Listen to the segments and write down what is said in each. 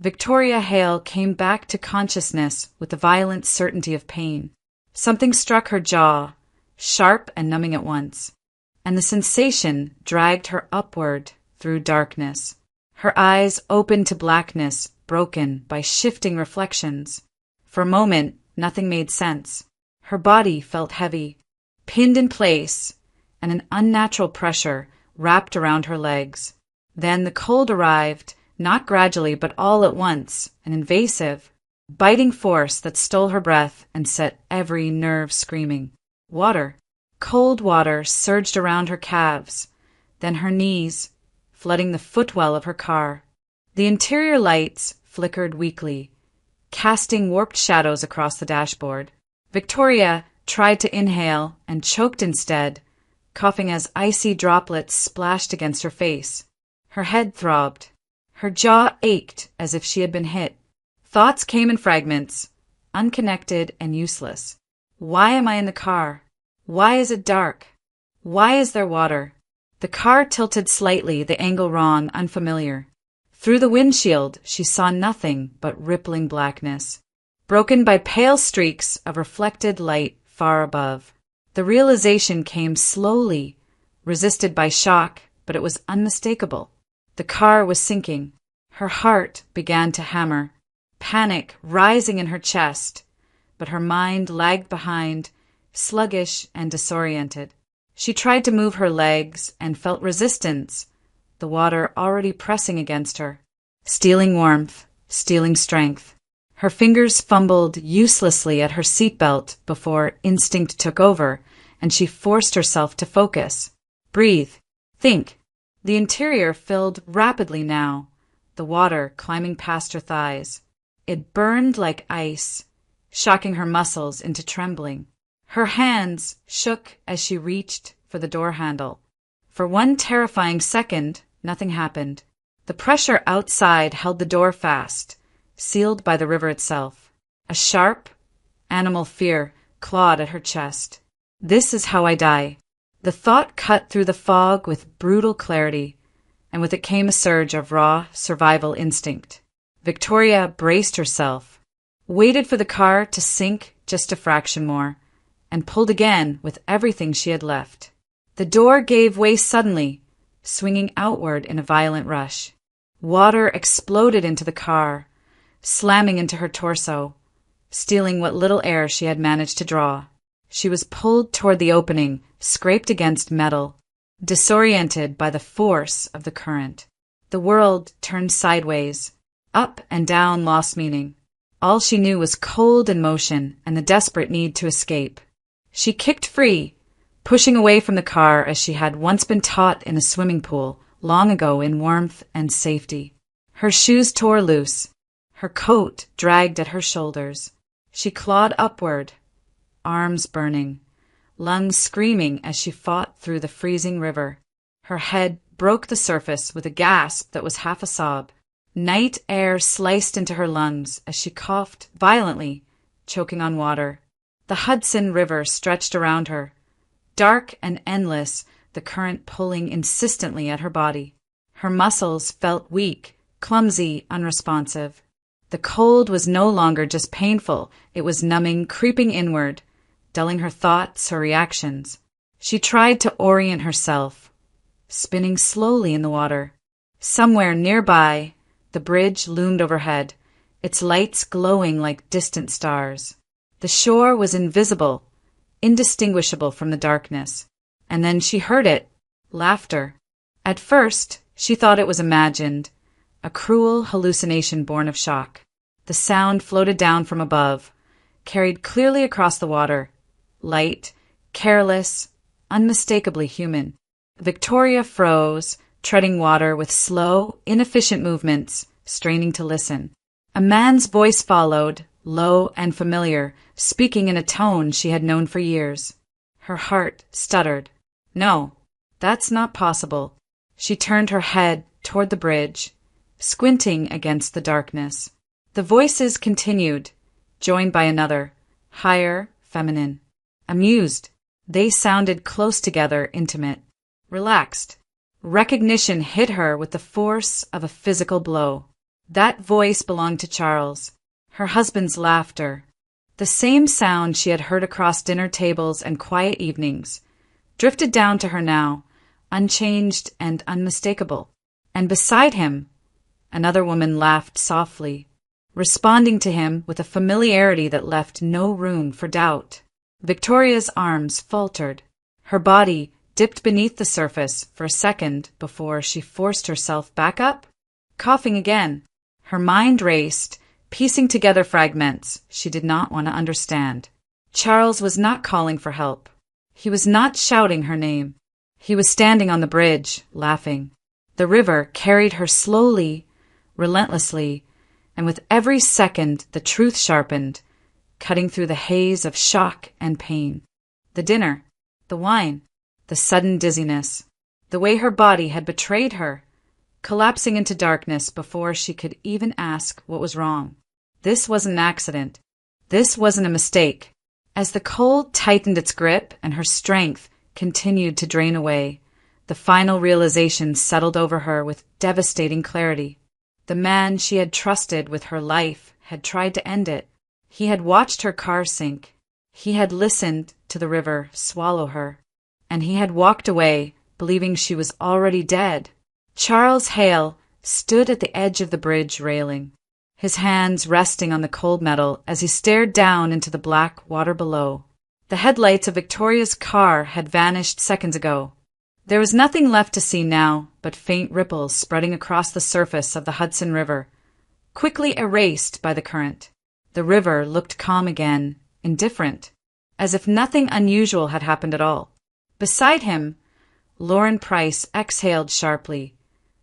Victoria Hale came back to consciousness with the violent certainty of pain. Something struck her jaw, sharp and numbing at once, and the sensation dragged her upward through darkness. Her eyes opened to blackness, broken by shifting reflections. For a moment, nothing made sense. Her body felt heavy, pinned in place, and an unnatural pressure wrapped around her legs. Then the cold arrived, not gradually but all at once, an invasive, biting force that stole her breath and set every nerve screaming. Water. Cold water surged around her calves, then her knees, flooding the footwell of her car. The interior lights flickered weakly, casting warped shadows across the dashboard. Victoria tried to inhale and choked instead, coughing as icy droplets splashed against her face. Her head throbbed. Her jaw ached as if she had been hit. Thoughts came in fragments, unconnected and useless. Why am I in the car? Why is it dark? Why is there water? The car tilted slightly, the angle wrong, unfamiliar. Through the windshield, she saw nothing but rippling blackness, broken by pale streaks of reflected light far above. The realization came slowly, resisted by shock, but it was unmistakable. The car was sinking. Her heart began to hammer, panic rising in her chest, but her mind lagged behind, sluggish and disoriented. She tried to move her legs and felt resistance, the water already pressing against her, stealing warmth, stealing strength. Her fingers fumbled uselessly at her seatbelt before instinct took over, and she forced herself to focus. Breathe. Think. The interior filled rapidly now, the water climbing past her thighs. It burned like ice, shocking her muscles into trembling. Her hands shook as she reached for the door handle. For one terrifying second, nothing happened. The pressure outside held the door fast, sealed by the river itself. A sharp, animal fear clawed at her chest. This is how I die. The thought cut through the fog with brutal clarity, and with it came a surge of raw survival instinct. Victoria braced herself, waited for the car to sink just a fraction more, and pulled again with everything she had left. The door gave way suddenly, swinging outward in a violent rush. Water exploded into the car, slamming into her torso, stealing what little air she had managed to draw. She was pulled toward the opening, scraped against metal, disoriented by the force of the current. The world turned sideways. Up and down lost meaning. All she knew was cold and motion and the desperate need to escape. She kicked free, pushing away from the car as she had once been taught in a swimming pool, long ago in warmth and safety. Her shoes tore loose. Her coat dragged at her shoulders. She clawed upward, arms burning, lungs screaming as she fought through the freezing river. Her head broke the surface with a gasp that was half a sob. Night air sliced into her lungs as she coughed violently, choking on water. The Hudson River stretched around her, dark and endless, the current pulling insistently at her body. Her muscles felt weak, clumsy, unresponsive. The cold was no longer just painful, it was numbing, creeping inward, dulling her thoughts, her reactions. She tried to orient herself, spinning slowly in the water. Somewhere nearby, the bridge loomed overhead, its lights glowing like distant stars. The shore was invisible, indistinguishable from the darkness. And then she heard it, laughter. At first, she thought it was imagined, a cruel hallucination born of shock. The sound floated down from above, carried clearly across the water, light, careless, unmistakably human. Victoria froze, treading water with slow, inefficient movements, straining to listen. A man's voice followed, low and familiar, speaking in a tone she had known for years. Her heart stuttered. No, that's not possible. She turned her head toward the bridge, squinting against the darkness. The voices continued, joined by another, higher, feminine. Amused, they sounded close together, intimate, relaxed. Recognition hit her with the force of a physical blow. That voice belonged to Charles, her husband's laughter. The same sound she had heard across dinner tables and quiet evenings, drifted down to her now, unchanged and unmistakable. And beside him, another woman laughed softly, responding to him with a familiarity that left no room for doubt. Victoria's arms faltered. Her body dipped beneath the surface for a second before she forced herself back up, coughing again. Her mind raced, piecing together fragments she did not want to understand. Charles was not calling for help. He was not shouting her name. He was standing on the bridge, laughing. The river carried her slowly, relentlessly, and with every second the truth sharpened, cutting through the haze of shock and pain. The dinner, the wine, the sudden dizziness, the way her body had betrayed her, collapsing into darkness before she could even ask what was wrong. This wasn't an accident. This wasn't a mistake. As the cold tightened its grip and her strength continued to drain away, the final realization settled over her with devastating clarity. The man she had trusted with her life had tried to end it. He had watched her car sink. He had listened to the river swallow her. And he had walked away, believing she was already dead. Charles Hale stood at the edge of the bridge railing, his hands resting on the cold metal as he stared down into the black water below. The headlights of Victoria's car had vanished seconds ago. There was nothing left to see now but faint ripples spreading across the surface of the Hudson River, quickly erased by the current. The river looked calm again, indifferent, as if nothing unusual had happened at all. Beside him, Lauren Price exhaled sharply,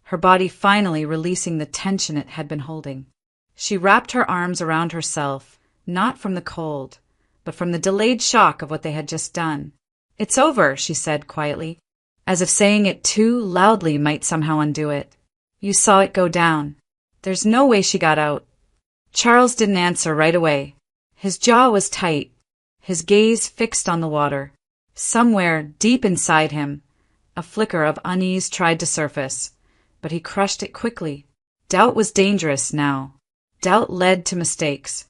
her body finally releasing the tension it had been holding. She wrapped her arms around herself, not from the cold, but from the delayed shock of what they had just done. "It's over," she said quietly, as if saying it too loudly might somehow undo it. "You saw it go down. There's no way she got out." Charles didn't answer right away. His jaw was tight, his gaze fixed on the water. Somewhere deep inside him, a flicker of unease tried to surface, but he crushed it quickly. Doubt was dangerous now. Doubt led to mistakes.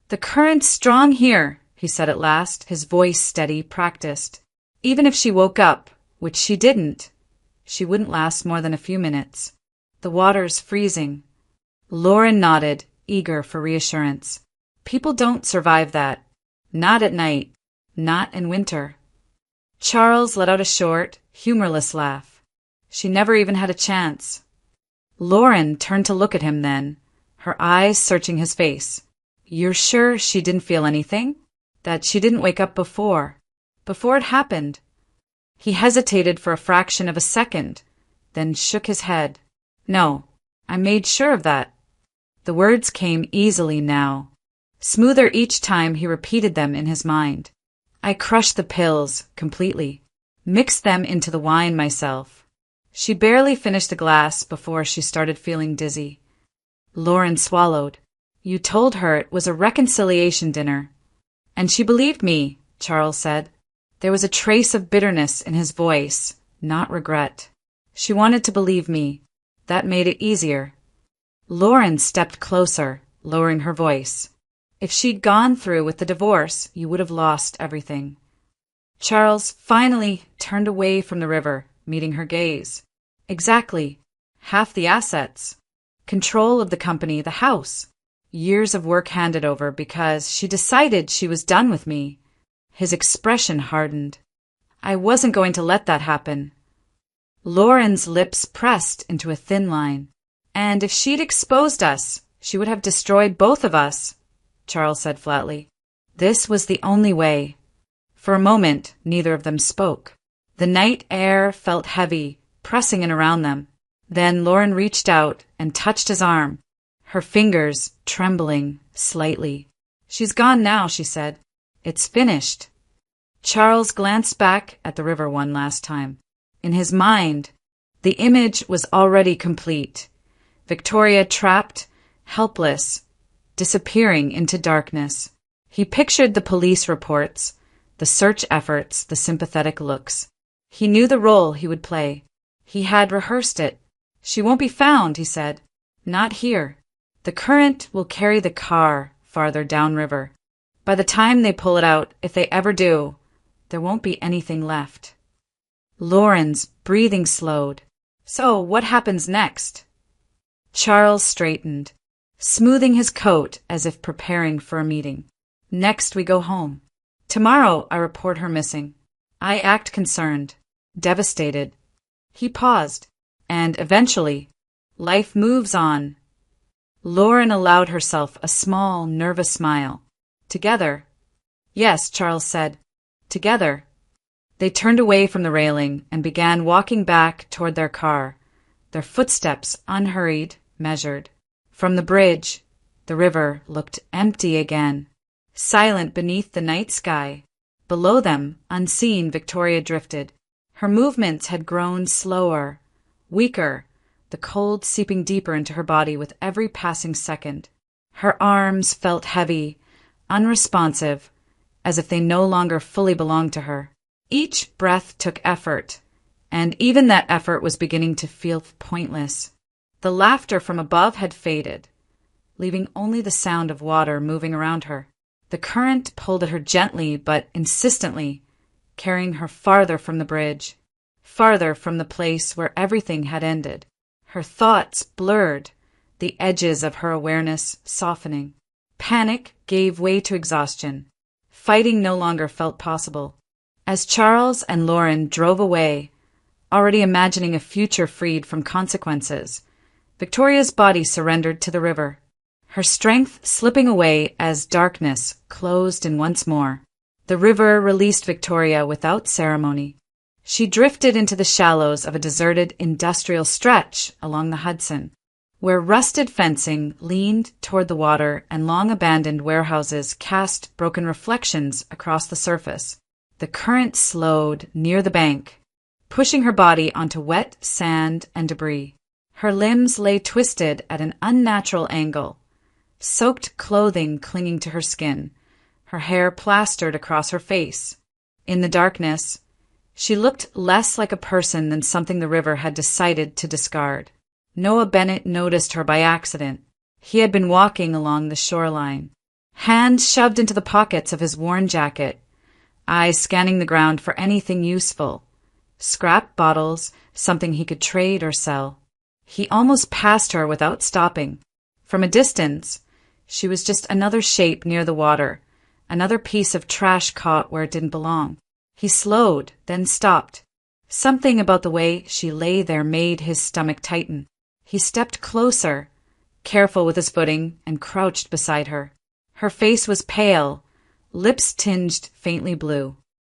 "The current's strong here," he said at last, his voice steady, practiced. Even if she woke up, which she didn't, she wouldn't last more than a few minutes. "The water's freezing." Lauren nodded, eager for reassurance. "People don't survive that. Not at night. Not in winter." Charles let out a short, humorless laugh. She never even had a chance. Lauren turned to look at him then, her eyes searching his face. "You're sure she didn't feel anything? That she didn't wake up before it happened?" He hesitated for a fraction of a second, then shook his head. "No, I made sure of that." The words came easily now, smoother each time he repeated them in his mind. "I crushed the pills completely, mixed them into the wine myself." She barely finished the glass before she started feeling dizzy. Lauren swallowed. "You told her it was a reconciliation dinner." "And she believed me," Charles said. There was a trace of bitterness in his voice, not regret. "She wanted to believe me. That made it easier." Lauren stepped closer, lowering her voice. "If she'd gone through with the divorce, you would have lost everything." Charles finally turned away from the river, meeting her gaze. "Exactly. Half the assets. Control of the company, the house. Years of work handed over because she decided she was done with me." His expression hardened. "I wasn't going to let that happen." Lauren's lips pressed into a thin line. "And if she'd exposed us, she would have destroyed both of us," Charles said flatly. This was the only way. For a moment, neither of them spoke. The night air felt heavy, pressing in around them. Then Lauren reached out and touched his arm, her fingers trembling slightly. "She's gone now," she said. "It's finished." Charles glanced back at the river one last time. In his mind, the image was already complete. Victoria trapped, helpless, disappearing into darkness. He pictured the police reports, the search efforts, the sympathetic looks. He knew the role he would play. He had rehearsed it. "She won't be found," he said. "Not here." The current will carry the car farther downriver. By the time they pull it out, if they ever do, there won't be anything left. Lauren's breathing slowed. So, what happens next? Charles straightened, smoothing his coat as if preparing for a meeting. Next, we go home. Tomorrow, I report her missing. I act concerned, devastated. He paused, and eventually, life moves on. Lauren allowed herself a small, nervous smile. Together. Yes, Charles said. Together. They turned away from the railing and began walking back toward their car, their footsteps unhurried, measured. From the bridge, the river looked empty again, silent beneath the night sky. Below them, unseen, Victoria drifted. Her movements had grown slower, weaker, the cold seeping deeper into her body with every passing second. Her arms felt heavy, unresponsive, as if they no longer fully belonged to her. Each breath took effort, and even that effort was beginning to feel pointless. The laughter from above had faded, leaving only the sound of water moving around her. The current pulled at her gently but insistently, carrying her farther from the bridge, farther from the place where everything had ended. Her thoughts blurred, the edges of her awareness softening. Panic gave way to exhaustion. Fighting no longer felt possible. As Charles and Lauren drove away, already imagining a future freed from consequences, Victoria's body surrendered to the river, her strength slipping away as darkness closed in once more. The river released Victoria without ceremony. She drifted into the shallows of a deserted industrial stretch along the Hudson, where rusted fencing leaned toward the water and long-abandoned warehouses cast broken reflections across the surface. The current slowed near the bank, pushing her body onto wet sand and debris. Her limbs lay twisted at an unnatural angle, soaked clothing clinging to her skin, her hair plastered across her face. In the darkness, she looked less like a person than something the river had decided to discard. Noah Bennett noticed her by accident. He had been walking along the shoreline, hands shoved into the pockets of his worn jacket, eyes scanning the ground for anything useful. Scrap bottles, something he could trade or sell. He almost passed her without stopping. From a distance, she was just another shape near the water, another piece of trash caught where it didn't belong. He slowed, then stopped. Something about the way she lay there made his stomach tighten. He stepped closer, careful with his footing, and crouched beside her. Her face was pale, lips tinged faintly blue.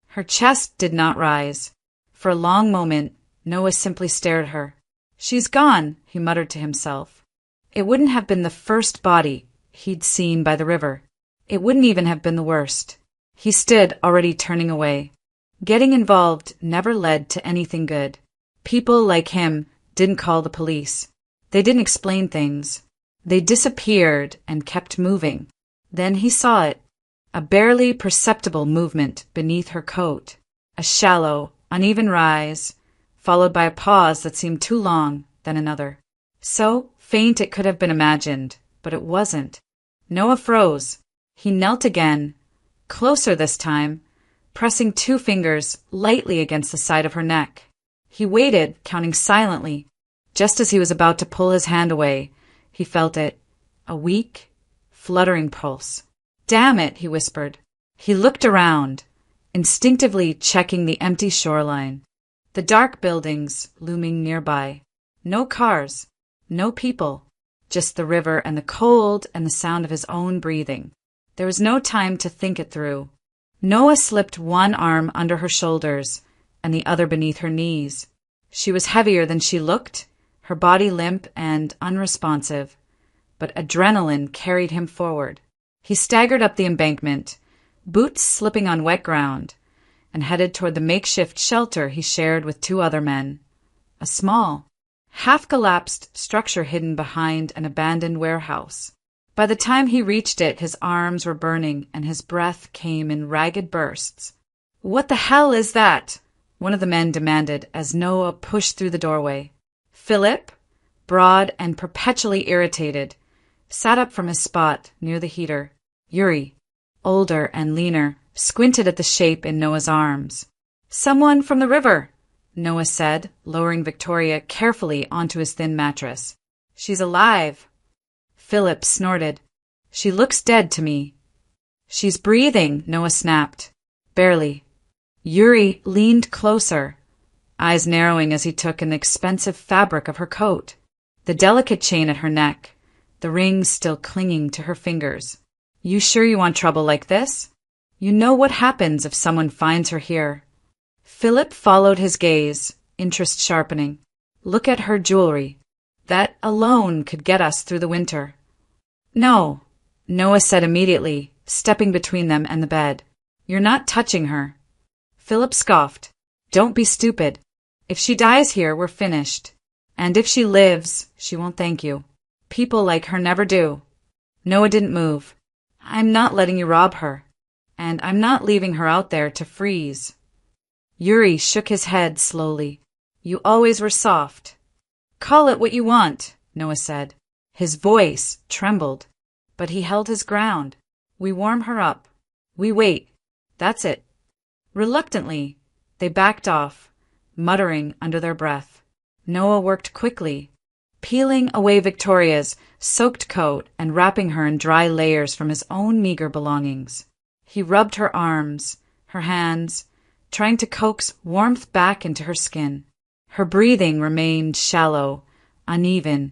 Her chest did not rise. For a long moment, Noah simply stared at her. "She's gone," he muttered to himself. It wouldn't have been the first body he'd seen by the river. It wouldn't even have been the worst. He stood, already turning away. Getting involved never led to anything good. People like him didn't call the police. They didn't explain things. They disappeared and kept moving. Then he saw it. A barely perceptible movement beneath her coat. A shallow, uneven rise, followed by a pause that seemed too long, then another. So faint it could have been imagined, but it wasn't. Noah froze. He knelt again, closer this time, pressing 2 fingers lightly against the side of her neck. He waited, counting silently. Just as he was about to pull his hand away, he felt it, a weak, fluttering pulse. "Damn it," he whispered. He looked around, instinctively checking the empty shoreline, the dark buildings looming nearby. No cars, no people, just the river and the cold and the sound of his own breathing. There was no time to think it through. Noah slipped one arm under her shoulders and the other beneath her knees. She was heavier than she looked, her body limp and unresponsive, but adrenaline carried him forward. He staggered up the embankment, boots slipping on wet ground, and headed toward the makeshift shelter he shared with 2 other men. A small, half-collapsed structure hidden behind an abandoned warehouse. By the time he reached it, his arms were burning and his breath came in ragged bursts. "What the hell is that?" one of the men demanded as Noah pushed through the doorway. Philip, broad and perpetually irritated, sat up from his spot near the heater. Yuri, older and leaner, squinted at the shape in Noah's arms. "Someone from the river," Noah said, lowering Victoria carefully onto his thin mattress. "She's alive." Philip snorted. "She looks dead to me." "She's breathing," Noah snapped. "Barely." Yuri leaned closer, eyes narrowing as he took in the expensive fabric of her coat, the delicate chain at her neck, the rings still clinging to her fingers. "You sure you want trouble like this? You know what happens if someone finds her here." Philip followed his gaze, interest sharpening. "Look at her jewelry. That alone could get us through the winter." "No," Noah said immediately, stepping between them and the bed. "You're not touching her." Philip scoffed. "Don't be stupid. If she dies here, we're finished. And if she lives, she won't thank you. People like her never do." Noah didn't move. "I'm not letting you rob her. And I'm not leaving her out there to freeze." Yuri shook his head slowly. "You always were soft." "Call it what you want," Noah said. His voice trembled, but he held his ground. "We warm her up. We wait. That's it." Reluctantly, they backed off, muttering under their breath. Noah worked quickly, peeling away Victoria's soaked coat and wrapping her in dry layers from his own meager belongings. He rubbed her arms, her hands, trying to coax warmth back into her skin. Her breathing remained shallow, uneven,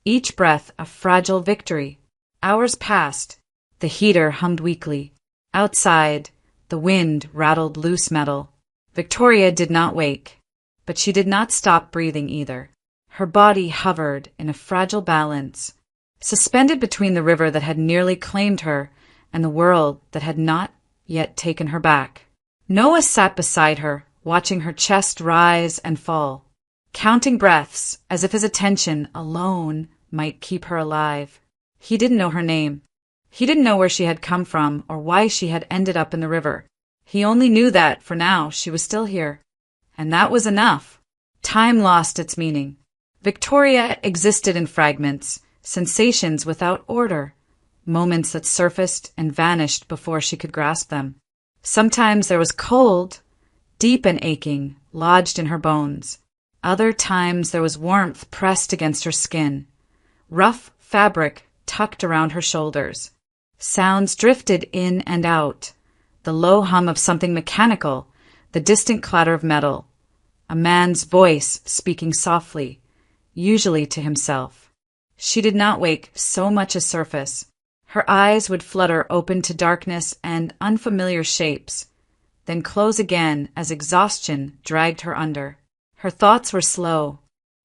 each breath a fragile victory. Hours passed. The heater hummed weakly. Outside, the wind rattled loose metal. Victoria did not wake, but she did not stop breathing either. Her body hovered in a fragile balance, suspended between the river that had nearly claimed her and the world that had not yet taken her back. Noah sat beside her, watching her chest rise and fall, counting breaths as if his attention alone might keep her alive. He didn't know her name. He didn't know where she had come from or why she had ended up in the river. He only knew that, for now, she was still here. And that was enough. Time lost its meaning. Victoria existed in fragments, sensations without order, moments that surfaced and vanished before she could grasp them. Sometimes there was cold, deep and aching, lodged in her bones. Other times there was warmth pressed against her skin, rough fabric tucked around her shoulders. Sounds drifted in and out, the low hum of something mechanical, the distant clatter of metal, a man's voice speaking softly, usually to himself. She did not wake so much as surface. Her eyes would flutter open to darkness and unfamiliar shapes, then close again as exhaustion dragged her under. Her thoughts were slow,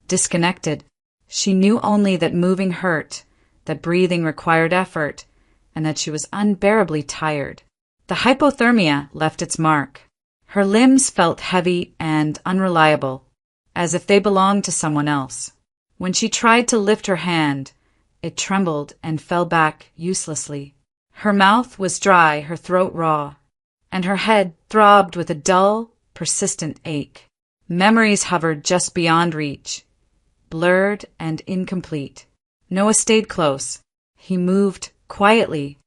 disconnected. She knew only that moving hurt, that breathing required effort, and that she was unbearably tired. The hypothermia left its mark. Her limbs felt heavy and unreliable, as if they belonged to someone else. When she tried to lift her hand, it trembled and fell back uselessly. Her mouth was dry, her throat raw, and her head throbbed with a dull, persistent ache. Memories hovered just beyond reach, blurred and incomplete. Noah stayed close. He moved quietly,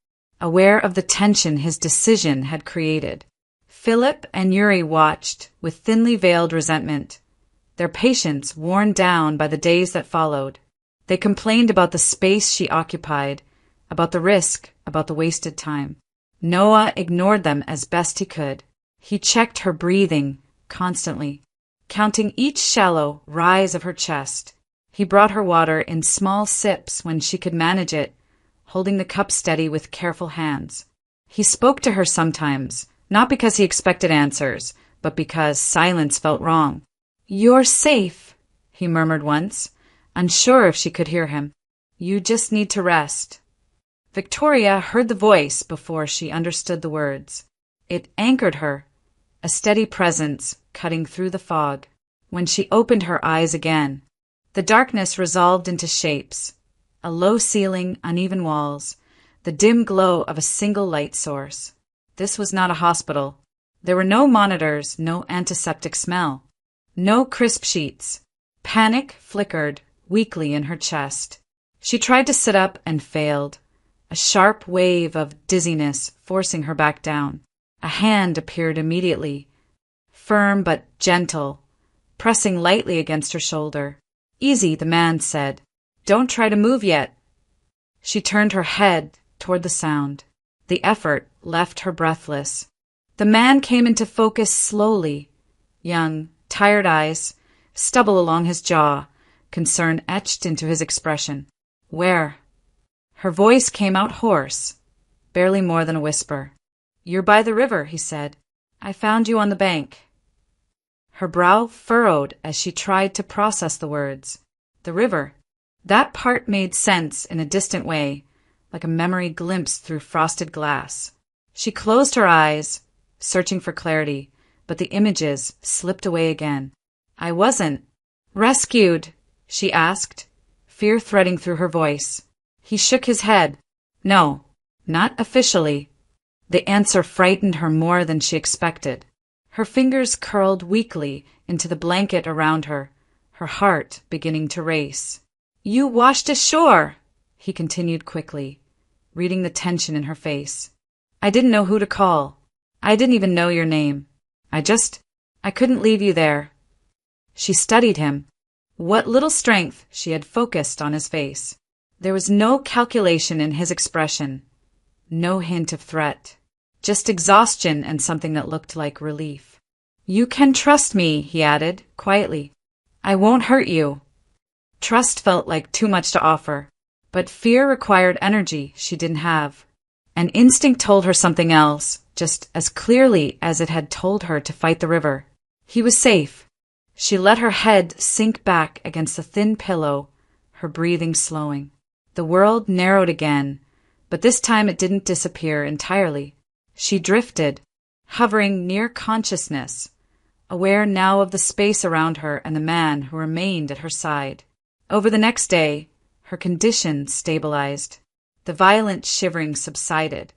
aware of the tension his decision had created. Philip and Yuri watched with thinly veiled resentment, their patience worn down by the days that followed. They complained about the space she occupied, about the risk, about the wasted time. Noah ignored them as best he could. He checked her breathing constantly, counting each shallow rise of her chest. He brought her water in small sips when she could manage it, holding the cup steady with careful hands. He spoke to her sometimes, not because he expected answers, but because silence felt wrong. "You're safe," he murmured once, unsure if she could hear him. "You just need to rest." Victoria heard the voice before she understood the words. It anchored her, a steady presence cutting through the fog. When she opened her eyes again, the darkness resolved into shapes, a low ceiling, uneven walls, the dim glow of a single light source. This was not a hospital. There were no monitors, no antiseptic smell, no crisp sheets. Panic flickered weakly in her chest. She tried to sit up and failed, a sharp wave of dizziness forcing her back down. A hand appeared immediately, firm but gentle, pressing lightly against her shoulder. "Easy," the man said. "Don't try to move yet." She turned her head toward the sound. The effort left her breathless. The man came into focus slowly. Young, tired eyes, stubble along his jaw, concern etched into his expression. "Where?" Her voice came out hoarse, barely more than a whisper. "You're by the river," he said. "I found you on the bank." Her brow furrowed as she tried to process the words. The river. That part made sense in a distant way, like a memory glimpsed through frosted glass. She closed her eyes, searching for clarity, but the images slipped away again. "I wasn't rescued?" she asked, fear threading through her voice. He shook his head. "No, not officially." The answer frightened her more than she expected. Her fingers curled weakly into the blanket around her, her heart beginning to race. "You washed ashore," he continued quickly, reading the tension in her face. "I didn't know who to call. I didn't even know your name. I couldn't leave you there." She studied him. What little strength she had focused on his face. There was no calculation in his expression, no hint of threat, just exhaustion and something that looked like relief. "You can trust me," he added, quietly. "I won't hurt you." Trust felt like too much to offer, but fear required energy she didn't have. An instinct told her something else, just as clearly as it had told her to fight the river. He was safe. She let her head sink back against the thin pillow, her breathing slowing. The world narrowed again, but this time it didn't disappear entirely. She drifted, hovering near consciousness, aware now of the space around her and the man who remained at her side. Over the next day, her condition stabilized. The violent shivering subsided.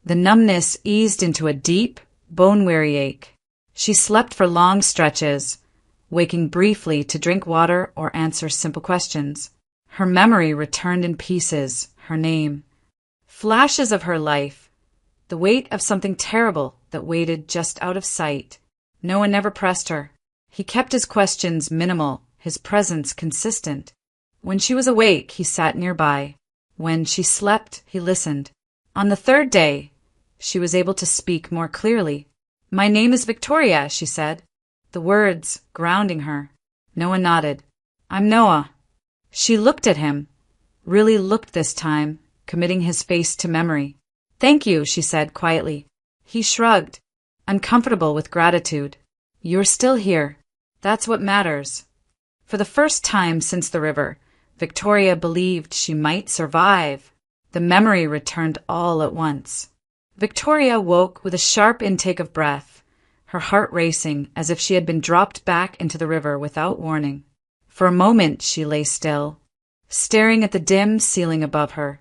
The numbness eased into a deep, bone-weary ache. She slept for long stretches, waking briefly to drink water or answer simple questions. Her memory returned in pieces, her name. Flashes of her life, the weight of something terrible that waited just out of sight. No one ever pressed her. He kept his questions minimal, his presence consistent. When she was awake, he sat nearby. When she slept, he listened. On the third day, she was able to speak more clearly. "My name is Victoria," she said, the words grounding her. Noah nodded. "I'm Noah." She looked at him, really looked this time, committing his face to memory. "Thank you," she said quietly. He shrugged, uncomfortable with gratitude. "You're still here. That's what matters." For the first time since the river, Victoria believed she might survive. The memory returned all at once. Victoria woke with a sharp intake of breath, her heart racing as if she had been dropped back into the river without warning. For a moment she lay still, staring at the dim ceiling above her,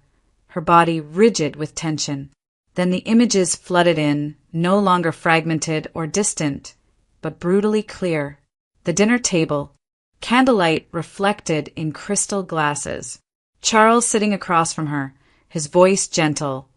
her body rigid with tension. Then the images flooded in, no longer fragmented or distant, but brutally clear. The dinner table, candlelight reflected in crystal glasses. Charles sitting across from her, his voice gentle,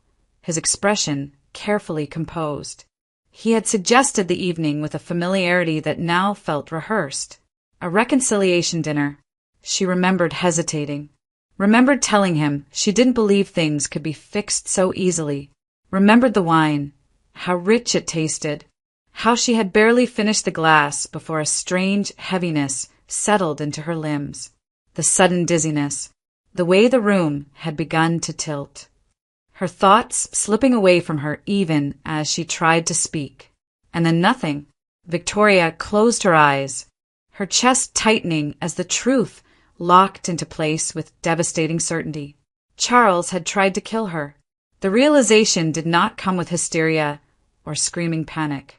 his expression carefully composed. He had suggested the evening with a familiarity that now felt rehearsed. A reconciliation dinner. She remembered hesitating. Remembered telling him she didn't believe things could be fixed so easily. Remembered the wine, how rich it tasted, how she had barely finished the glass before a strange heaviness settled into her limbs. The sudden dizziness, the way the room had begun to tilt. Her thoughts slipping away from her even as she tried to speak. And then nothing. Victoria closed her eyes, her chest tightening as the truth locked into place with devastating certainty. Charles had tried to kill her. The realization did not come with hysteria or screaming panic.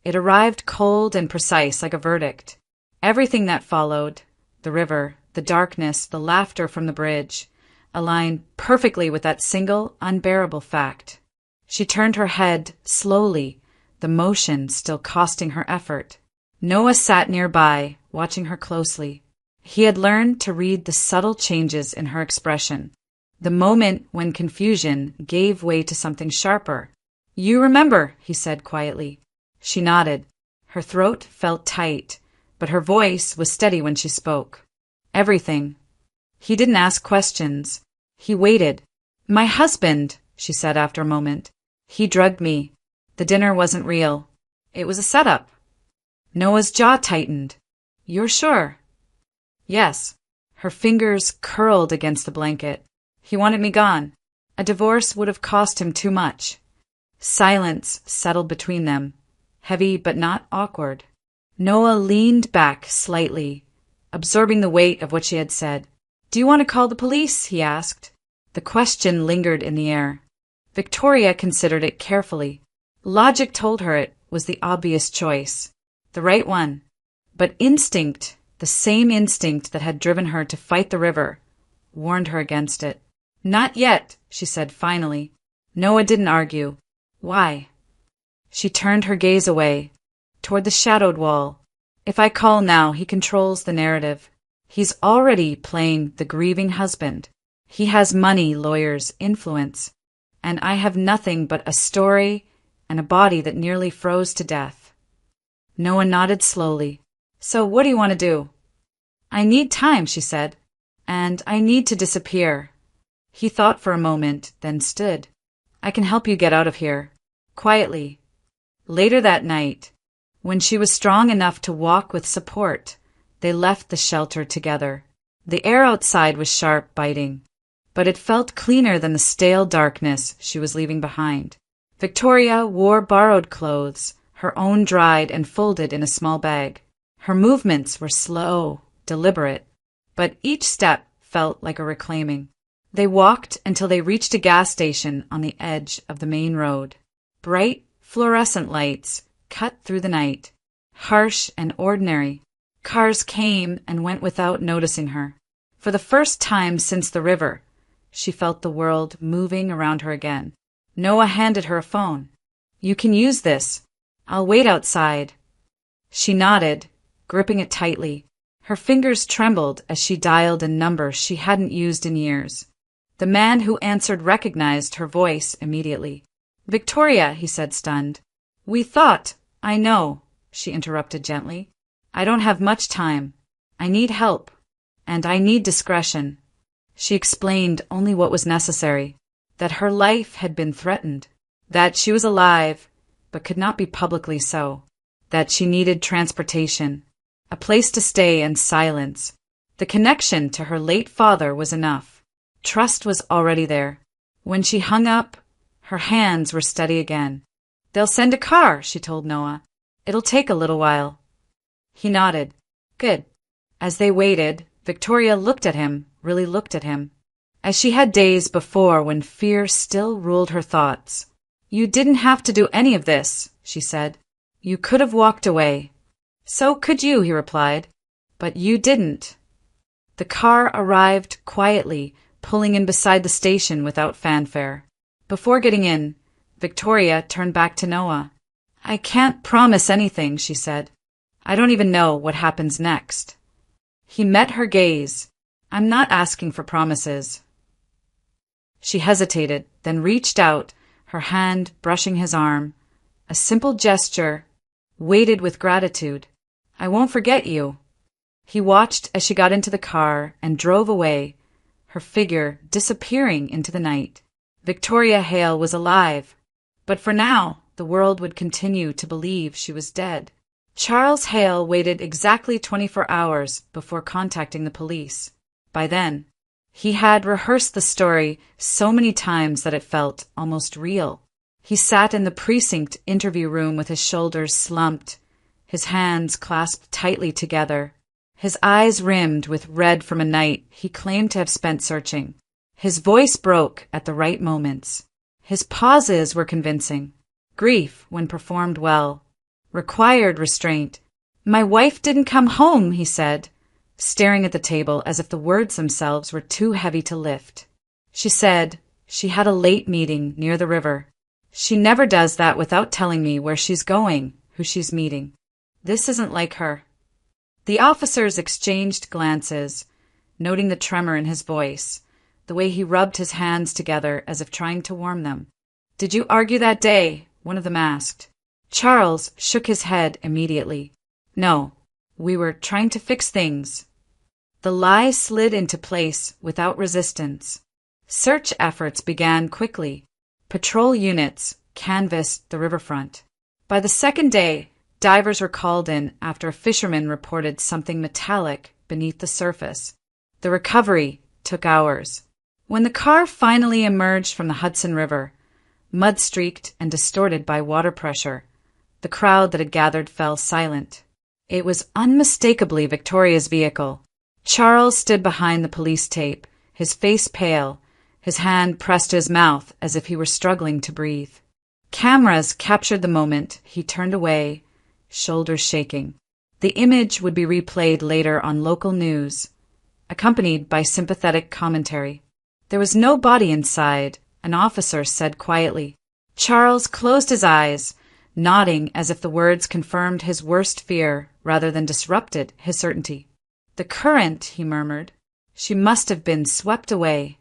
It arrived cold and precise like a verdict. Everything that followed, the river, the darkness, the laughter from the bridge, aligned perfectly with that single, unbearable fact. She turned her head slowly, the motion still costing her effort. Noah sat nearby, watching her closely. He had learned to read the subtle changes in her expression, the moment when confusion gave way to something sharper. "You remember," he said quietly. She nodded. Her throat felt tight, but her voice was steady when she spoke. "Everything." He didn't ask questions. He waited. "My husband," she said after a moment. "He drugged me. The dinner wasn't real. It was a setup." Noah's jaw tightened. "You're sure?" "Yes." Her fingers curled against the blanket. "He wanted me gone. A divorce would have cost him too much." Silence settled between them, heavy but not awkward. Noah leaned back slightly, absorbing the weight of what she had said. "Do you want to call the police?" he asked. The question lingered in the air. Victoria considered it carefully. Logic told her it was the obvious choice, the right one. But instinct, the same instinct that had driven her to fight the river, warned her against it. "Not yet," she said finally. Noah didn't argue. "Why?" She turned her gaze away, toward the shadowed wall. "If I call now, he controls the narrative. He's already playing the grieving husband. He has money, lawyers, influence. And I have nothing but a story and a body that nearly froze to death." Noah nodded slowly. "So what do you want to do?" "I need time," she said. "And I need to disappear." He thought for a moment, then stood. "I can help you get out of here." Quietly. Later that night, when she was strong enough to walk with support, they left the shelter together. The air outside was sharp, biting, but it felt cleaner than the stale darkness she was leaving behind. Victoria wore borrowed clothes, her own dried and folded in a small bag. Her movements were slow, deliberate, but each step felt like a reclaiming. They walked until they reached a gas station on the edge of the main road. Bright, fluorescent lights cut through the night, harsh and ordinary. Cars came and went without noticing her. For the first time since the river, she felt the world moving around her again. Noah handed her a phone. "You can use this. I'll wait outside." She nodded, gripping it tightly. Her fingers trembled as she dialed a number she hadn't used in years. The man who answered recognized her voice immediately. "Victoria," he said, stunned. "We thought—" "I know," she interrupted gently. "I don't have much time. I need help. And I need discretion." She explained only what was necessary, that her life had been threatened, that she was alive, but could not be publicly so, that she needed transportation, a place to stay and silence. The connection to her late father was enough. Trust was already there. When she hung up, her hands were steady again. "They'll send a car," she told Noah. "It'll take a little while." He nodded. "Good." As they waited, Victoria looked at him, really looked at him, as she had days before when fear still ruled her thoughts. "You didn't have to do any of this," she said. "You could have walked away." "So could you," he replied. "But you didn't." The car arrived quietly, pulling in beside the station without fanfare. Before getting in, Victoria turned back to Noah. "I can't promise anything," she said. "I don't even know what happens next." He met her gaze. "I'm not asking for promises." She hesitated, then reached out, her hand brushing his arm. A simple gesture, weighted with gratitude. "I won't forget you." He watched as she got into the car and drove away, her figure disappearing into the night. Victoria Hale was alive, but for now the world would continue to believe she was dead. Charles Hale waited exactly 24 hours before contacting the police. By then, he had rehearsed the story so many times that it felt almost real. He sat in the precinct interview room with his shoulders slumped, his hands clasped tightly together, his eyes rimmed with red from a night he claimed to have spent searching. His voice broke at the right moments. His pauses were convincing. Grief, when performed well, required restraint. "My wife didn't come home," he said, staring at the table as if the words themselves were too heavy to lift. She said she had a late meeting near the river. "She never does that without telling me where she's going, who she's meeting. This isn't like her." The officers exchanged glances, noting the tremor in his voice, the way he rubbed his hands together as if trying to warm them. "Did you argue that day?" one of them asked. Charles shook his head immediately. "No, we were trying to fix things." The lie slid into place without resistance. Search efforts began quickly. Patrol units canvassed the riverfront. By the second day, divers were called in after a fisherman reported something metallic beneath the surface. The recovery took hours. When the car finally emerged from the Hudson River, mud-streaked and distorted by water pressure, the crowd that had gathered fell silent. It was unmistakably Victoria's vehicle. Charles stood behind the police tape, his face pale, his hand pressed to his mouth as if he were struggling to breathe. Cameras captured the moment he turned away, shoulders shaking. The image would be replayed later on local news, accompanied by sympathetic commentary. There was no body inside, an officer said quietly. Charles closed his eyes, nodding as if the words confirmed his worst fear rather than disrupted his certainty. "The current," he murmured. "She must have been swept away."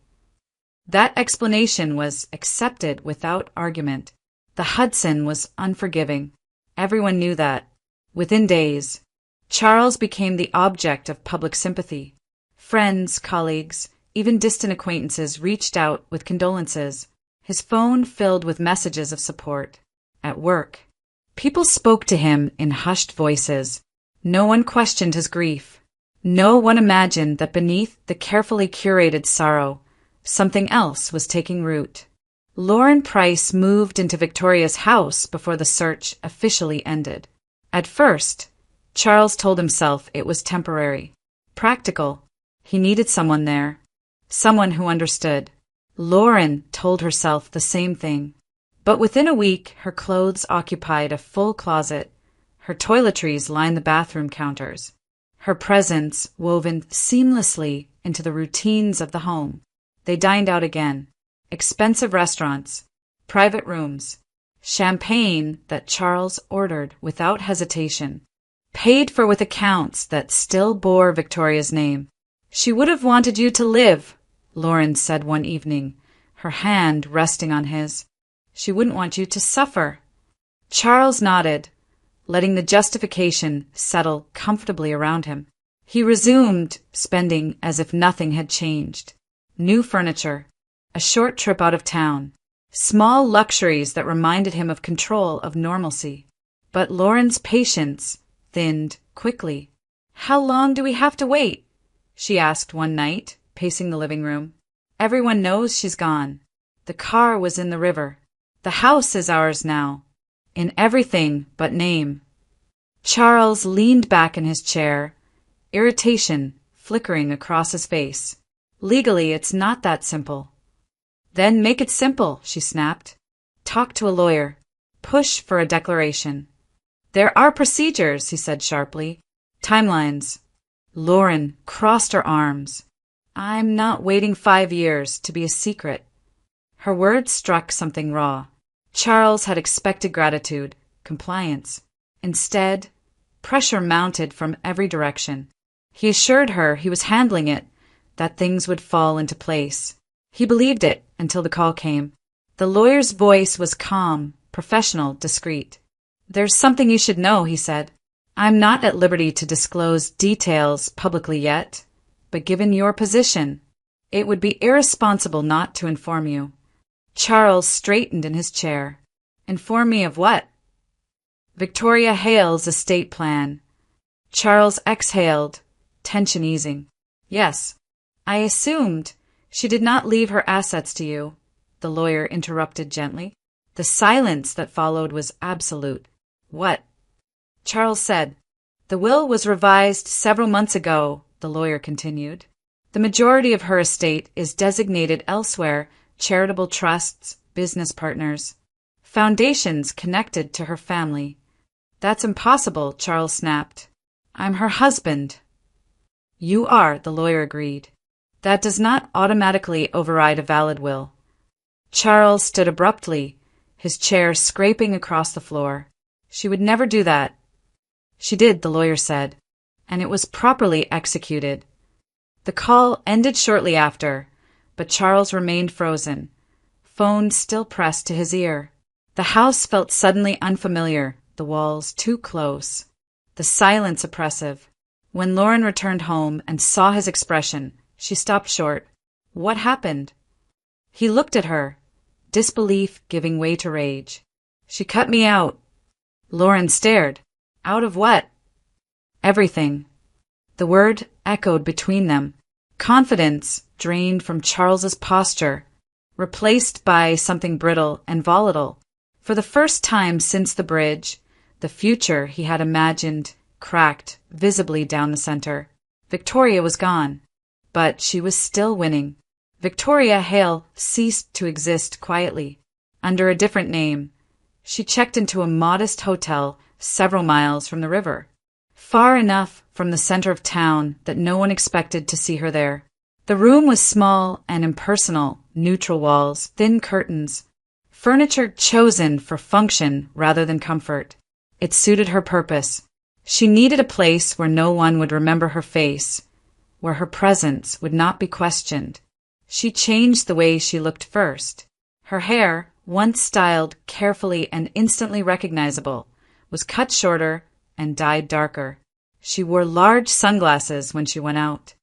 That explanation was accepted without argument. The Hudson was unforgiving. Everyone knew that. Within days, Charles became the object of public sympathy. Friends, colleagues, even distant acquaintances reached out with condolences. His phone filled with messages of support. At work, people spoke to him in hushed voices. No one questioned his grief. No one imagined that beneath the carefully curated sorrow, something else was taking root. Lauren Price moved into Victoria's house before the search officially ended. At first, Charles told himself it was temporary. Practical. He needed someone there. Someone who understood. Lauren told herself the same thing. But within a week, her clothes occupied a full closet. Her toiletries lined the bathroom counters. Her presence woven seamlessly into the routines of the home. They dined out again. Expensive restaurants, private rooms, champagne that Charles ordered without hesitation, paid for with accounts that still bore Victoria's name. "She would have wanted you to live," Lauren said one evening, her hand resting on his. "She wouldn't want you to suffer." Charles nodded, letting the justification settle comfortably around him. He resumed spending as if nothing had changed. New furniture, a short trip out of town, small luxuries that reminded him of control of normalcy. But Lauren's patience thinned quickly. "How long do we have to wait?" she asked one night, pacing the living room. "Everyone knows she's gone. The car was in the river. The house is ours now, in everything but name." Charles leaned back in his chair, irritation flickering across his face. "Legally, it's not that simple." "Then make it simple," she snapped. "Talk to a lawyer. Push for a declaration." "There are procedures," he said sharply. "Timelines." Lauren crossed her arms. "I'm not waiting 5 years to be a secret." Her words struck something raw. Charles had expected gratitude, compliance. Instead, pressure mounted from every direction. He assured her he was handling it, that things would fall into place. He believed it until the call came. The lawyer's voice was calm, professional, discreet. "There's something you should know," he said. "I'm not at liberty to disclose details publicly yet, but given your position, it would be irresponsible not to inform you." Charles straightened in his chair. "Inform me of what?" "Victoria Hale's estate plan." Charles exhaled, tension easing. "Yes, I assumed she did not leave her assets to you," the lawyer interrupted gently. The silence that followed was absolute. "What?" Charles said. "The will was revised several months ago," the lawyer continued. "The majority of her estate is designated elsewhere, charitable trusts, business partners, foundations connected to her family." "That's impossible," Charles snapped. "I'm her husband." "You are," the lawyer agreed. "That does not automatically override a valid will." Charles stood abruptly, his chair scraping across the floor. "She would never do that." "She did," the lawyer said. and it was properly executed. The call ended shortly after, but Charles remained frozen, phone still pressed to his ear. The house felt suddenly unfamiliar, the walls too close, the silence oppressive. When Lauren returned home and saw his expression, she stopped short. What happened? He looked at her, disbelief giving way to rage. She cut me out. Lauren stared. Out of what? Everything. The word echoed between them. Confidence drained from Charles's posture, replaced by something brittle and volatile. For the first time since the bridge, the future he had imagined cracked visibly down the center. Victoria was gone, but she was still winning. Victoria Hale ceased to exist quietly. Under a different name, she checked into a modest hotel several miles from the river, far enough from the center of town that no one expected to see her there. The room was small and impersonal, neutral walls, thin curtains, furniture chosen for function rather than comfort. It suited her purpose. She needed a place where no one would remember her face, where her presence would not be questioned. She changed the way she looked first. Her hair, once styled carefully and instantly recognizable, was cut shorter and dyed darker. She wore large sunglasses when she went out,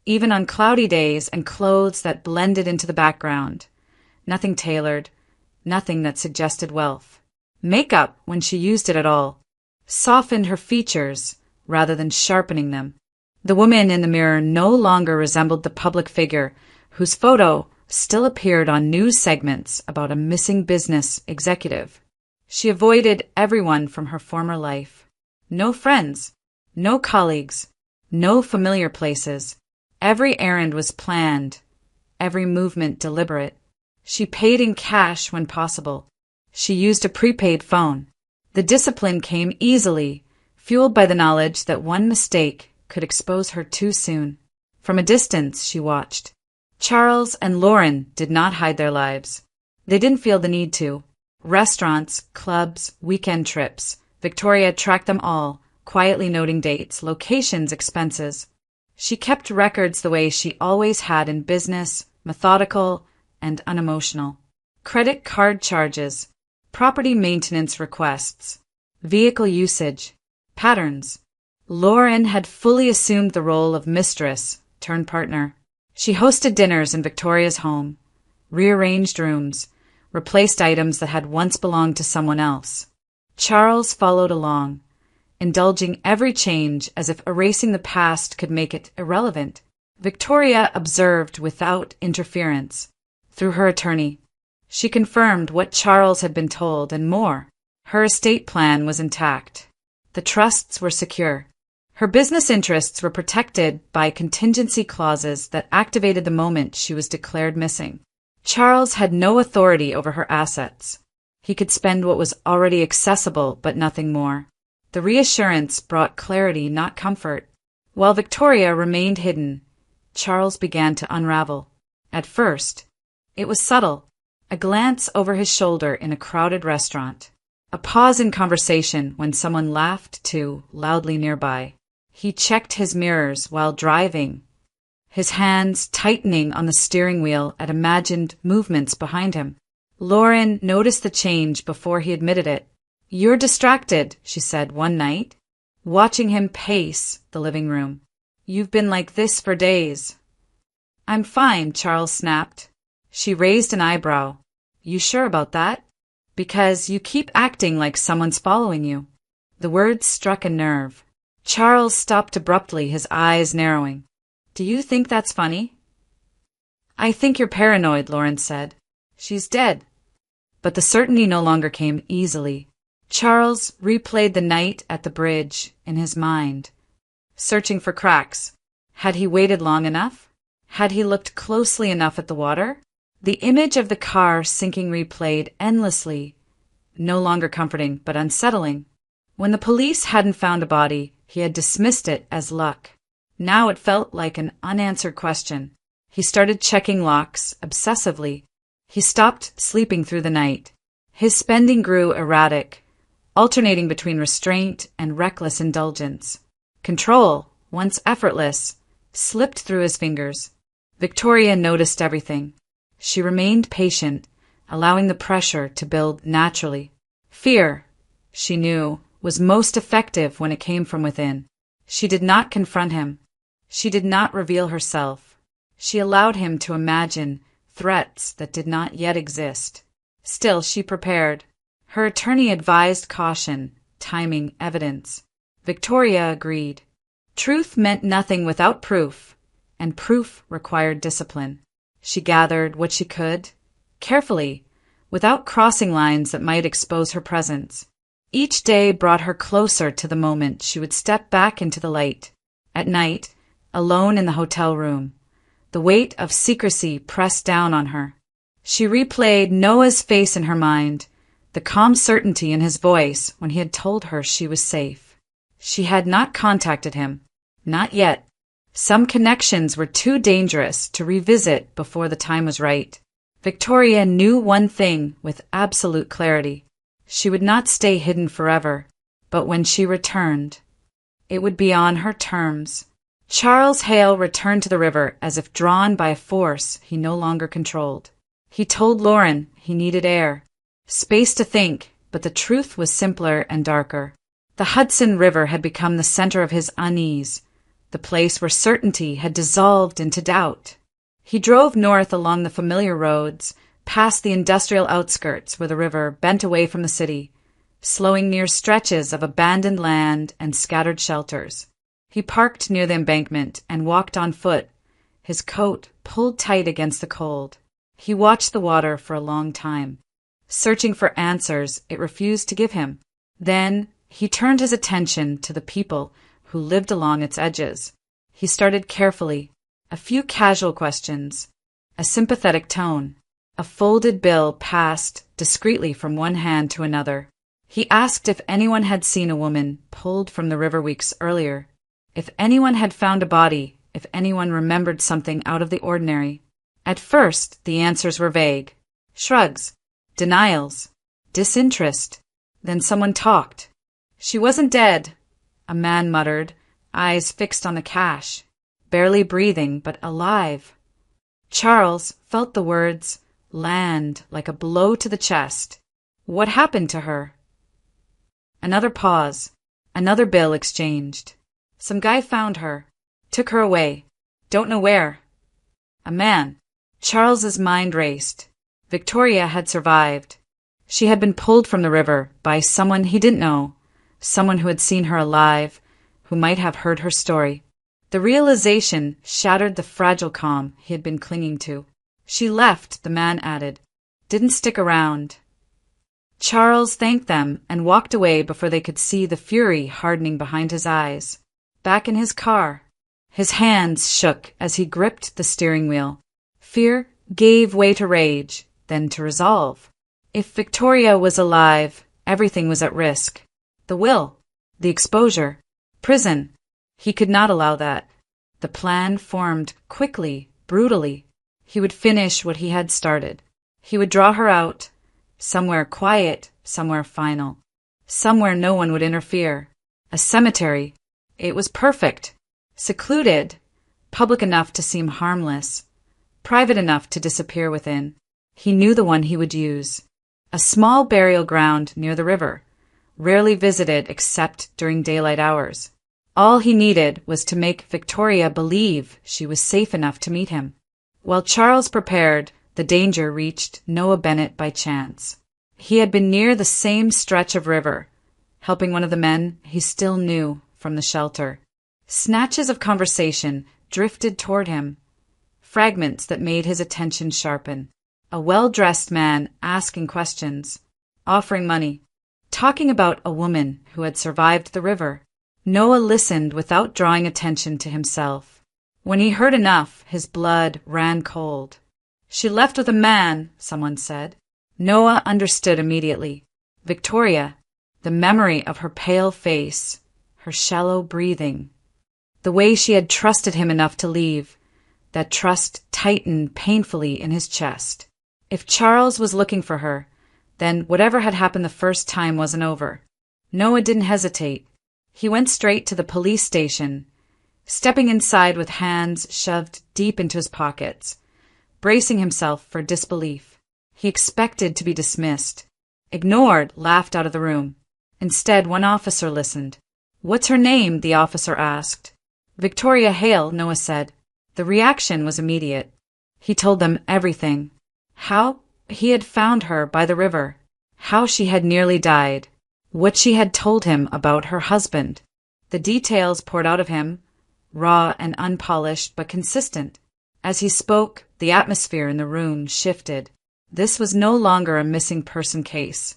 even on cloudy days, and clothes that blended into the background. Nothing tailored, nothing that suggested wealth. Makeup, when she used it at all, softened her features rather than sharpening them. The woman in the mirror no longer resembled the public figure whose photo still appeared on news segments about a missing business executive. She avoided everyone from her former life. No friends, no colleagues, no familiar places. Every errand was planned, every movement deliberate. She paid in cash when possible. She used a prepaid phone. The discipline came easily, fueled by the knowledge that one mistake could expose her too soon. From a distance, she watched. Charles and Lauren did not hide their lives. They didn't feel the need to. Restaurants, clubs, weekend trips. Victoria tracked them all, quietly noting dates, locations, expenses. She kept records the way she always had in business, methodical and unemotional. Credit card charges, property maintenance requests, vehicle usage, patterns. Lauren had fully assumed the role of mistress turned partner. She hosted dinners in Victoria's home, rearranged rooms, replaced items that had once belonged to someone else. Charles followed along, indulging every change as if erasing the past could make it irrelevant. Victoria observed without interference. Through her attorney, she confirmed what Charles had been told and more. Her estate plan was intact. The trusts were secure. Her business interests were protected by contingency clauses that activated the moment she was declared missing. Charles had no authority over her assets. He could spend what was already accessible, but nothing more. The reassurance brought clarity, not comfort. While Victoria remained hidden, Charles began to unravel. At first, it was subtle. A glance over his shoulder in a crowded restaurant. A pause in conversation when someone laughed too loudly nearby. He checked his mirrors while driving, his hands tightening on the steering wheel at imagined movements behind him. Lauren noticed the change before he admitted it. "You're distracted," she said one night, watching him pace the living room. "You've been like this for days." "I'm fine," Charles snapped. She raised an eyebrow. "You sure about that?" "Because you keep acting like someone's following you." The words struck a nerve. Charles stopped abruptly, his eyes narrowing. "Do you think that's funny?" "I think you're paranoid," Lauren said. "She's dead." But the certainty no longer came easily. Charles replayed the night at the bridge in his mind, searching for cracks. Had he waited long enough? Had he looked closely enough at the water? The image of the car sinking replayed endlessly, no longer comforting but unsettling. When the police hadn't found a body, he had dismissed it as luck. Now it felt like an unanswered question. He started checking locks obsessively. He stopped sleeping through the night. His spending grew erratic, alternating between restraint and reckless indulgence. Control once effortless, slipped through his fingers. Victoria noticed everything. She remained patient, allowing the pressure to build naturally. Fear, she knew, was most effective when it came from within. She did not confront him. She did not reveal herself. She allowed him to imagine threats that did not yet exist. Still, she prepared. Her attorney advised caution, timing, evidence. Victoria agreed. Truth meant nothing without proof, and proof required discipline. She gathered what she could, carefully, without crossing lines that might expose her presence. Each day brought her closer to the moment she would step back into the light. At night, alone in the hotel room, the weight of secrecy pressed down on her. She replayed Noah's face in her mind, the calm certainty in his voice when he had told her she was safe. She had not contacted him. Not yet. Some connections were too dangerous to revisit before the time was right. Victoria knew one thing with absolute clarity. She would not stay hidden forever, but when she returned, it would be on her terms. Charles Hale returned to the river as if drawn by a force he no longer controlled. He told Lauren he needed air, space to think, but the truth was simpler and darker. The Hudson River had become the center of his unease, the place where certainty had dissolved into doubt. He drove north along the familiar roads, past the industrial outskirts where the river bent away from the city, slowing near stretches of abandoned land and scattered shelters. He parked near the embankment and walked on foot, his coat pulled tight against the cold. He watched the water for a long time. Searching for answers it refused to give him. Then he turned his attention to the people who lived along its edges. He started carefully, a few casual questions, a sympathetic tone. A folded bill passed discreetly from one hand to another. He asked if anyone had seen a woman pulled from the river weeks earlier, if anyone had found a body, if anyone remembered something out of the ordinary. At first, the answers were vague. Shrugs, denials, disinterest. Then someone talked. She wasn't dead, a man muttered, eyes fixed on the cash, barely breathing but alive. Charles felt the words land like a blow to the chest. What happened to her? Another pause, another bill exchanged. Some guy found her, took her away, don't know where. A man. Charles's mind raced. Victoria had survived. She had been pulled from the river by someone he didn't know, someone who had seen her alive, who might have heard her story. The realization shattered the fragile calm he had been clinging to. She left, the man added. Didn't stick around. Charles thanked them and walked away before they could see the fury hardening behind his eyes. Back in his car, his hands shook as he gripped the steering wheel. Fear gave way to rage, then to resolve. If Victoria was alive, everything was at risk. The will, the exposure, prison. He could not allow that. The plan formed quickly, brutally. He would finish what he had started. He would draw her out, somewhere quiet, somewhere final, somewhere no one would interfere. A cemetery. It was perfect. Secluded, public enough to seem harmless, private enough to disappear within. He knew the one he would use. A small burial ground near the river, rarely visited except during daylight hours. All he needed was to make Victoria believe she was safe enough to meet him. While Charles prepared, the danger reached Noah Bennett by chance. He had been near the same stretch of river, helping one of the men he still knew from the shelter. Snatches of conversation drifted toward him, fragments that made his attention sharpen. A well-dressed man asking questions, offering money, talking about a woman who had survived the river. Noah listened without drawing attention to himself. When he heard enough, his blood ran cold. She left with a man, someone said. Noah understood immediately. Victoria, the memory of her pale face, her shallow breathing, the way she had trusted him enough to leave, that trust tightened painfully in his chest. If Charles was looking for her, then whatever had happened the first time wasn't over. Noah didn't hesitate. He went straight to the police station, stepping inside with hands shoved deep into his pockets, bracing himself for disbelief. He expected to be dismissed, ignored, laughed out of the room. Instead, one officer listened. "What's her name?" the officer asked. "Victoria Hale," Noah said. The reaction was immediate. He told them everything. How he had found her by the river, how she had nearly died, what she had told him about her husband. The details poured out of him, raw and unpolished but consistent. As he spoke, the atmosphere in the room shifted. This was no longer a missing person case.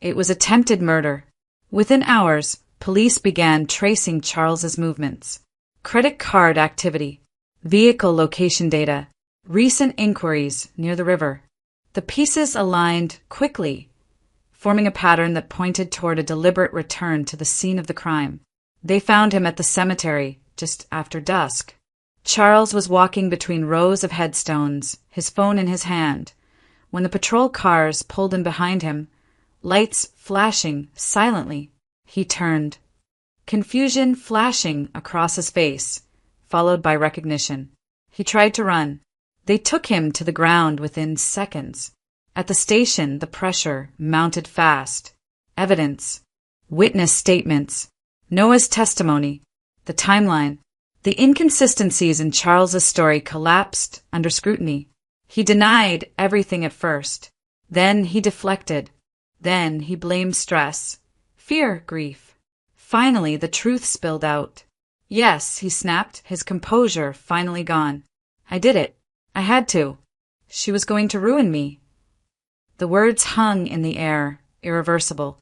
It was attempted murder. Within hours, police began tracing Charles's movements. Credit card activity, vehicle location data, recent inquiries near the river. The pieces aligned quickly, forming a pattern that pointed toward a deliberate return to the scene of the crime. They found him at the cemetery just after dusk. Charles was walking between rows of headstones, his phone in his hand, when the patrol cars pulled in behind him, lights flashing silently. He turned, confusion flashing across his face, followed by recognition. He tried to run. They took him to the ground within seconds. At the station, the pressure mounted fast. Evidence, witness statements, Noah's testimony, the timeline. The inconsistencies in Charles's story collapsed under scrutiny. He denied everything at first. Then he deflected. Then he blamed stress, fear, grief. Finally, the truth spilled out. "Yes," he snapped, his composure finally gone. "I did it. I had to. She was going to ruin me." The words hung in the air, irreversible.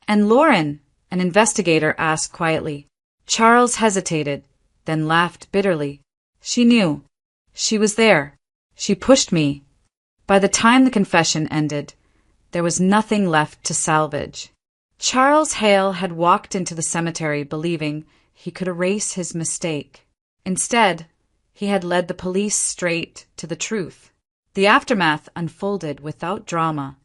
"And Lauren?" an investigator asked quietly. Charles hesitated, then laughed bitterly. "She knew. She was there. She pushed me." By the time the confession ended, there was nothing left to salvage. Charles Hale had walked into the cemetery believing he could erase his mistake. Instead, he had led the police straight to the truth. The aftermath unfolded without drama,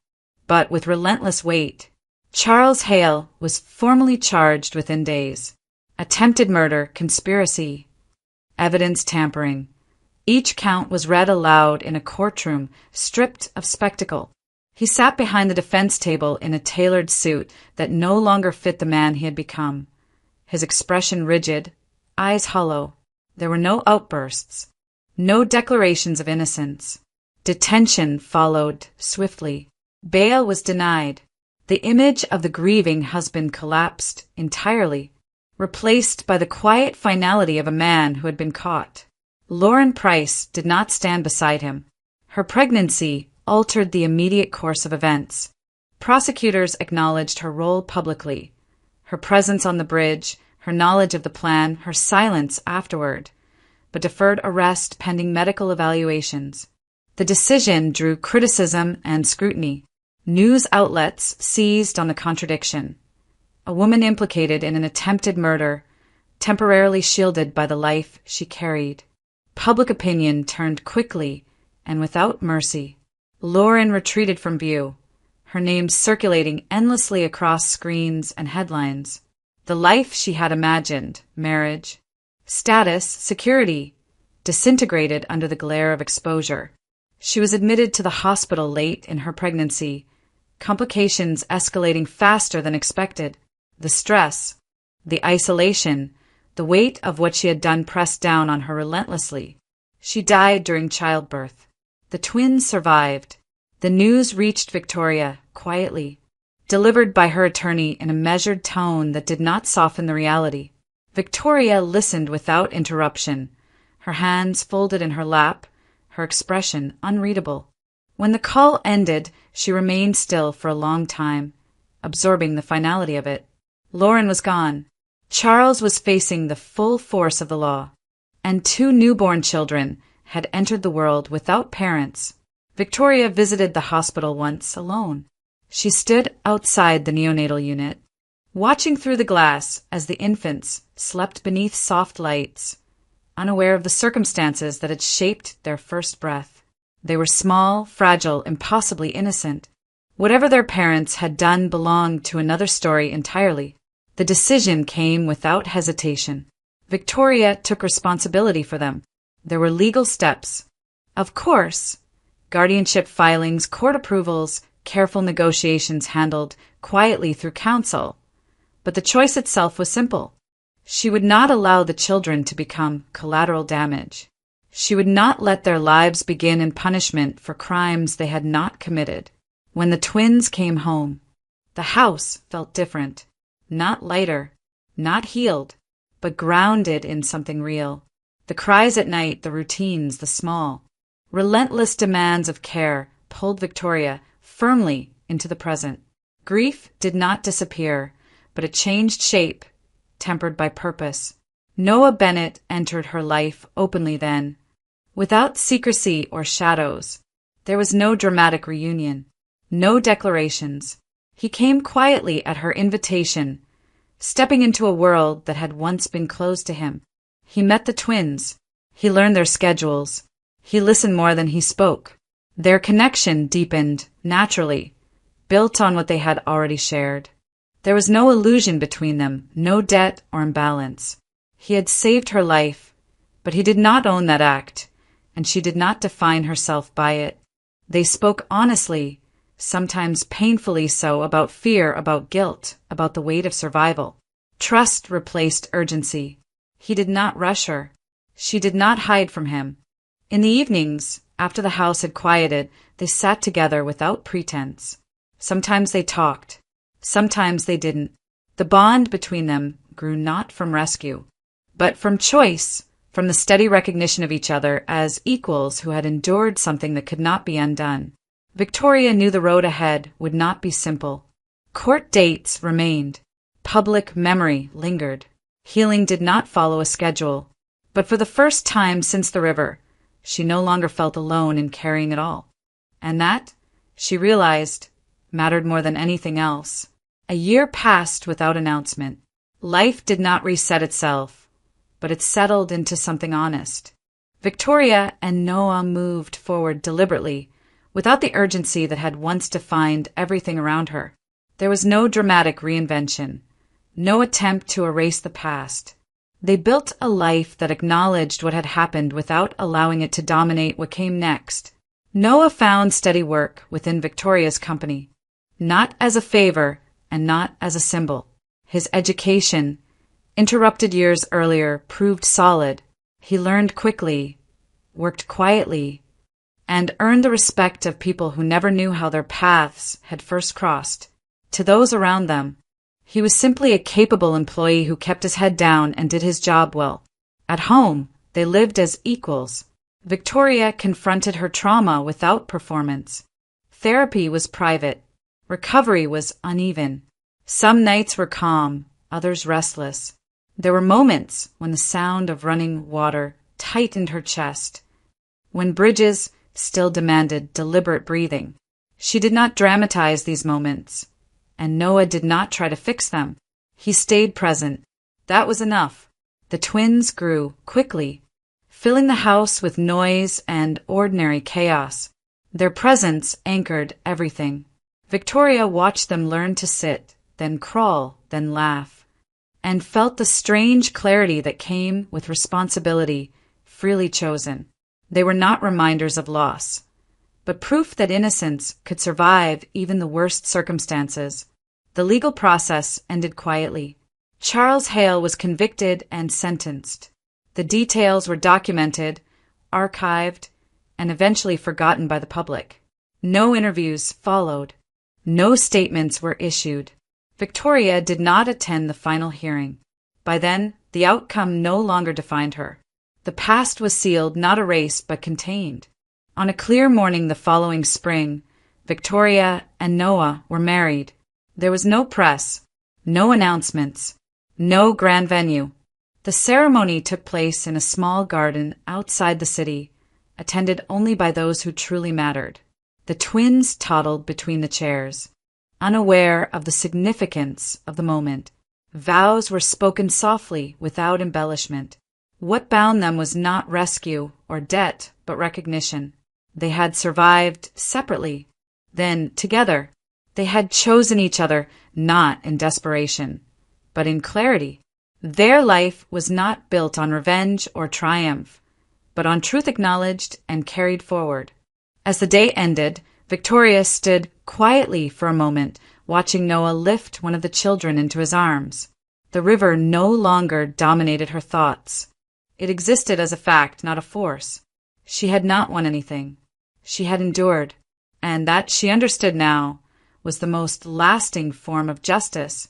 but with relentless weight. Charles Hale was formally charged within days. Attempted murder, conspiracy, evidence tampering. Each count was read aloud in a courtroom stripped of spectacle. He sat behind the defense table in a tailored suit that no longer fit the man he had become. His expression rigid, eyes hollow. There were no outbursts, no declarations of innocence. Detention followed swiftly. Bail was denied. The image of the grieving husband collapsed entirely, replaced by the quiet finality of a man who had been caught. Lauren Price did not stand beside him. Her pregnancy altered the immediate course of events. Prosecutors acknowledged her role publicly, her presence on the bridge, her knowledge of the plan, her silence afterward, but deferred arrest pending medical evaluations. The decision drew criticism and scrutiny. News outlets seized on the contradiction. A woman implicated in an attempted murder, temporarily shielded by the life she carried. Public opinion turned quickly and without mercy. Lauren retreated from view, her name circulating endlessly across screens and headlines. The life she had imagined, marriage, status, security, disintegrated under the glare of exposure. She was admitted to the hospital late in her pregnancy, complications escalating faster than expected. The stress, the isolation, the weight of what she had done pressed down on her relentlessly. She died during childbirth. The twins survived. The news reached Victoria quietly, delivered by her attorney in a measured tone that did not soften the reality. Victoria listened without interruption, her hands folded in her lap, her expression unreadable. When the call ended, she remained still for a long time, absorbing the finality of it. Lauren was gone. Charles was facing the full force of the law, and 2 newborn children had entered the world without parents. Victoria visited the hospital once alone. She stood outside the neonatal unit, watching through the glass as the infants slept beneath soft lights, unaware of the circumstances that had shaped their first breath. They were small, fragile, impossibly innocent. Whatever their parents had done belonged to another story entirely. The decision came without hesitation. Victoria took responsibility for them. There were legal steps. Of course, guardianship filings, court approvals, careful negotiations handled quietly through counsel. But the choice itself was simple. She would not allow the children to become collateral damage. She would not let their lives begin in punishment for crimes they had not committed. When the twins came home, the house felt different. Not lighter, not healed, but grounded in something real. The cries at night, the routines, the small, relentless demands of care pulled Victoria firmly into the present. Grief did not disappear, but it changed shape, tempered by purpose. Noah Bennett entered her life openly then, without secrecy or shadows. There was no dramatic reunion, no declarations. He came quietly at her invitation, stepping into a world that had once been closed to him. He met the twins. He learned their schedules. He listened more than he spoke. Their connection deepened naturally, built on what they had already shared. There was no illusion between them, no debt or imbalance. He had saved her life, but he did not own that act, and she did not define herself by it. They spoke honestly, sometimes painfully so, about fear, about guilt, about the weight of survival. Trust replaced urgency. He did not rush her. She did not hide from him. In the evenings, after the house had quieted, they sat together without pretense. Sometimes they talked. Sometimes they didn't. The bond between them grew not from rescue, but from choice, from the steady recognition of each other as equals who had endured something that could not be undone. Victoria knew the road ahead would not be simple. Court dates remained. Public memory lingered. Healing did not follow a schedule. But for the first time since the river, she no longer felt alone in carrying it all. And that, she realized, mattered more than anything else. A year passed without announcement. Life did not reset itself, but it settled into something honest. Victoria and Noah moved forward deliberately, without the urgency that had once defined everything around her. There was no dramatic reinvention, no attempt to erase the past. They built a life that acknowledged what had happened without allowing it to dominate what came next. Noah found steady work within Victoria's company, not as a favor and not as a symbol. His education, interrupted years earlier, proved solid. He learned quickly, worked quietly, and earned the respect of people who never knew how their paths had first crossed. To those around them, he was simply a capable employee who kept his head down and did his job well. At home, they lived as equals. Victoria confronted her trauma without performance. Therapy was private. Recovery was uneven. Some nights were calm, others restless. There were moments when the sound of running water tightened her chest, when bridges still demanded deliberate breathing. She did not dramatize these moments, and Noah did not try to fix them. He stayed present. That was enough. The twins grew quickly, filling the house with noise and ordinary chaos. Their presence anchored everything. Victoria watched them learn to sit, then crawl, then laugh, and felt the strange clarity that came with responsibility, freely chosen. They were not reminders of loss, but proof that innocence could survive even the worst circumstances. The legal process ended quietly. Charles Hale was convicted and sentenced. The details were documented, archived, and eventually forgotten by the public. No interviews followed. No statements were issued. Victoria did not attend the final hearing. By then, the outcome no longer defined her. The past was sealed, not erased, but contained. On a clear morning the following spring, Victoria and Noah were married. There was no press, no announcements, no grand venue. The ceremony took place in a small garden outside the city, attended only by those who truly mattered. The twins toddled between the chairs, unaware of the significance of the moment. Vows were spoken softly, without embellishment. What bound them was not rescue or debt, but recognition. They had survived separately, then together. They had chosen each other not in desperation, but in clarity. Their life was not built on revenge or triumph, but on truth acknowledged and carried forward. As the day ended, Victoria stood quietly for a moment, watching Noah lift one of the children into his arms. The river no longer dominated her thoughts. It existed as a fact, not a force. She had not won anything. She had endured, and that she understood now was the most lasting form of justice